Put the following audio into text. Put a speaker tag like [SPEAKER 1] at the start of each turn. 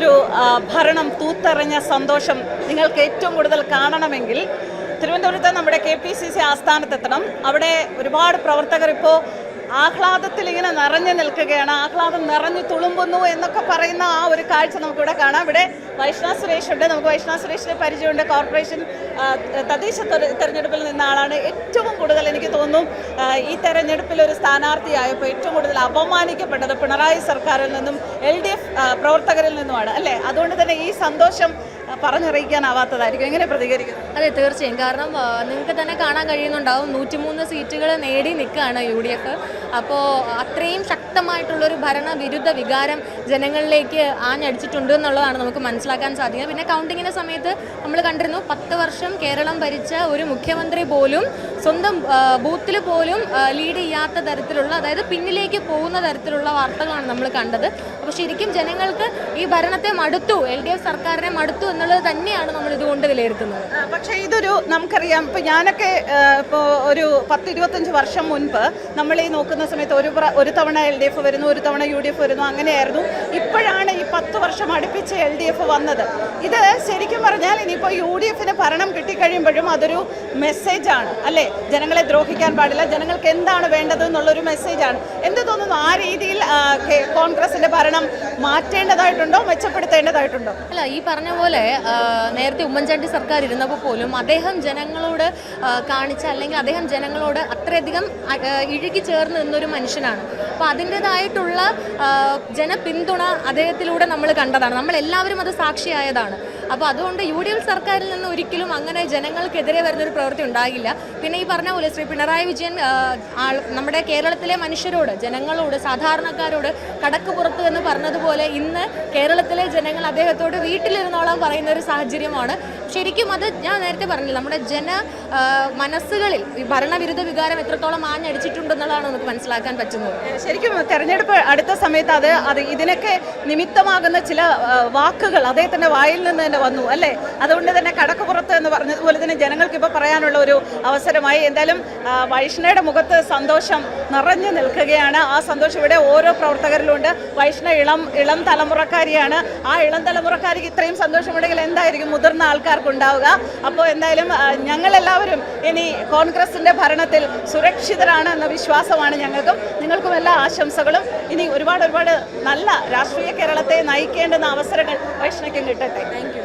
[SPEAKER 1] ഒരു ഭരണം തൂത്തെറിഞ്ഞ സന്തോഷം നിങ്ങൾക്ക് ഏറ്റവും കൂടുതൽ കാണണമെങ്കിൽ തിരുവനന്തപുരത്ത് നമ്മുടെ KPCC ആസ്ഥാനത്തെത്തണം. അവിടെ ഒരുപാട് പ്രവർത്തകർ ഇപ്പോൾ ആഹ്ലാദത്തിൽ ഇങ്ങനെ നിറഞ്ഞു നിൽക്കുകയാണ്. ആഹ്ലാദം നിറഞ്ഞു തുളുമ്പുന്നു എന്നൊക്കെ പറയുന്ന ആ ഒരു കാഴ്ച നമുക്കിവിടെ കാണാം. ഇവിടെ വൈഷ്ണവ് സുരേഷ് ഉണ്ട്. നമുക്ക് വൈഷ്ണവ് സുരേഷിനെ പരിചയമുണ്ട്. കോർപ്പറേഷൻ തദ്ദേശ തെരഞ്ഞെടുപ്പിൽ നിന്ന ആളാണ്. ഏറ്റവും കൂടുതൽ എനിക്ക് തോന്നുന്നു ഈ തെരഞ്ഞെടുപ്പിൽ ഒരു സ്ഥാനാർത്ഥിയായപ്പോൾ ഏറ്റവും കൂടുതൽ അപമാനിക്കപ്പെട്ടത് പിണറായി സർക്കാരിൽ നിന്നും LDF പ്രവർത്തകരിൽ നിന്നുമാണ് അല്ലേ? അതുകൊണ്ട് തന്നെ ഈ സന്തോഷം പറഞ്ഞറിയിക്കാനാവാത്തതായിരിക്കും. എങ്ങനെ പ്രതികരിക്കും?
[SPEAKER 2] അതെ, തീർച്ചയായും. കാരണം നിങ്ങൾക്ക് തന്നെ കാണാൻ കഴിയുന്നുണ്ടാവും 103 സീറ്റുകൾ നേടി നിൽക്കുകയാണ് UDF. അപ്പോൾ അത്രയും ശക്തമായിട്ടുള്ളൊരു ഭരണവിരുദ്ധ വികാരം ജനങ്ങളിലേക്ക് ആഞ്ഞടിച്ചിട്ടുണ്ട് എന്നുള്ളതാണ് നമുക്ക് മനസ്സിലാക്കാൻ സാധിക്കുന്നത്. പിന്നെ കൗണ്ടിങ്ങിൻ്റെ സമയത്ത് നമ്മൾ കണ്ടിരുന്നു 10 വർഷം കേരളം ഭരിച്ച ഒരു മുഖ്യമന്ത്രി പോലും സ്വന്തം ബൂത്തിൽ പോലും ലീഡ് ചെയ്യാത്ത തരത്തിലുള്ള, അതായത് പിന്നിലേക്ക് പോകുന്ന തരത്തിലുള്ള വാർത്തകളാണ് നമ്മൾ കണ്ടത്. അപ്പോൾ ശരിക്കും ജനങ്ങൾക്ക് ഈ ഭരണത്തെ മടുത്തു, LDF സർക്കാരിനെ മടുത്തു എന്നുള്ളത് തന്നെയാണ് നമ്മൾ ഇതുകൊണ്ട് വിലയിരുത്തുന്നത്.
[SPEAKER 1] പക്ഷേ ഇതൊരു നമുക്കറിയാം, ഇപ്പോൾ ഞാനൊക്കെ ഇപ്പോൾ ഒരു 10-25 വർഷം മുൻപ് നമ്മൾ ഈ നോക്കുന്ന സമയത്ത് ഒരു തവണ LDF വരുന്നു, ഒരു തവണ UDF വരുന്നു, അങ്ങനെയായിരുന്നു. ഇപ്പോഴാണ് ഈ 10 വർഷം അടുപ്പിച്ച് LDF വന്നത്. ഇത് ശരിക്കും പറഞ്ഞാൽ ഇനിയിപ്പോൾ UDFന് ഭരണം കിട്ടിക്കഴിയുമ്പോഴും അതൊരു മെസ്സേജാണ് അല്ലേ? ജനങ്ങളെ ദ്രോഹിക്കാൻ പാടില്ല, ജനങ്ങൾക്ക് എന്താണ് വേണ്ടത് എന്നുള്ളൊരു മെസ്സേജാണ്. എന്ത് തോന്നുന്നു, ആ രീതിയിൽ കോൺഗ്രസിന്റെ ഭരണം മാറ്റേണ്ടതായിട്ടുണ്ടോ, മെച്ചപ്പെടുത്തേണ്ടതായിട്ടുണ്ടോ?
[SPEAKER 2] അല്ല, ഈ പറഞ്ഞ പോലെ നേരത്തെ ഉമ്മൻചാണ്ടി സർക്കാർ ഇരുന്നപ്പോൾ പോലും അദ്ദേഹം ജനങ്ങളോട് കാണിച്ച, അല്ലെങ്കിൽ അദ്ദേഹം ജനങ്ങളോട് അത്രയധികം ഇഴുകി ചേർന്ന് നിന്നൊരു മനുഷ്യനാണ്. അപ്പോൾ അതിൻ്റെതായിട്ടുള്ള ജനപിന്തുണ അദ്ദേഹത്തിലൂടെ നമ്മൾ കണ്ടതാണ്, നമ്മളെല്ലാവരും അത് സാക്ഷിയായതാണ്. അപ്പോൾ അതുകൊണ്ട് UDF സർക്കാരിൽ നിന്ന് ഒരിക്കലും അങ്ങനെ ജനങ്ങൾക്കെതിരെ വരുന്നൊരു പ്രവൃത്തി ഉണ്ടാകില്ല. പിന്നെ ഈ പറഞ്ഞ പോലെ ശ്രീ പിണറായി വിജയൻ നമ്മുടെ കേരളത്തിലെ മനുഷ്യരോട്, ജനങ്ങളോട്, സാധാരണക്കാരോട് കടക്ക് പുറത്ത് എന്ന് പറഞ്ഞതുപോലെ ഇന്ന് കേരളത്തിലെ ജനങ്ങൾ അദ്ദേഹത്തോട് വീട്ടിലിരുന്നോളാൻ പറയുന്ന ഒരു സാഹചര്യമാണ്. ശരിക്കും അത് ഞാൻ നേരത്തെ പറഞ്ഞില്ല, നമ്മുടെ മനസ്സുകളിൽ ഈ ഭരണവിരുദ്ധ വികാരം എത്രത്തോളം ആഞ്ഞടിച്ചിട്ടുണ്ടെന്നുള്ളതാണ് നമുക്ക് മനസ്സിലാക്കാൻ പറ്റുന്നത്. ശരിക്കും
[SPEAKER 1] തെരഞ്ഞെടുപ്പ് അടുത്ത സമയത്ത് അത് ഇതിനൊക്കെ നിമിത്തമാകുന്ന ചില വാക്കുകൾ അദ്ദേഹത്തിൻ്റെ വായിൽ നിന്ന് തന്നെ വന്നു അല്ലേ? അതുകൊണ്ട് തന്നെ കടക്കുപുറത്ത് എന്ന് പറഞ്ഞതുപോലെ തന്നെ ജനങ്ങൾക്ക് ഇപ്പോൾ പറയാനുള്ള ഒരു അവസരമായി. എന്തായാലും വൈഷ്ണയുടെ മുഖത്ത് സന്തോഷം നിറഞ്ഞു നിൽക്കുകയാണ്. ആ സന്തോഷം ഇവിടെ ഓരോ പ്രവർത്തകരിലും ഉണ്ട്. വൈഷ്ണ ഇളം തലമുറക്കാരിയാണ്. ആ ഇളം തലമുറക്കാർക്ക് ഇത്രയും സന്തോഷമുണ്ടെങ്കിൽ എന്തായിരിക്കും മുതിർന്ന ആൾക്കാർക്ക് ഉണ്ടാവുക? അപ്പോൾ എന്തായാലും ഞങ്ങളെല്ലാവരും ഇനി കോൺഗ്രസിൻ്റെ ഭരണത്തിൽ സുരക്ഷിതരാണ് എന്ന വിശ്വാസമാണ് ഞങ്ങൾക്കും. നിങ്ങൾക്കും എല്ലാ ആശംസകളും. ഇനി ഒരുപാട് നല്ല രാഷ്ട്രീയ കേരളത്തെ നയിക്കേണ്ടുന്ന അവസരങ്ങൾ വൈഷ്ണയ്ക്കും കിട്ടട്ടെ.
[SPEAKER 2] Thank you.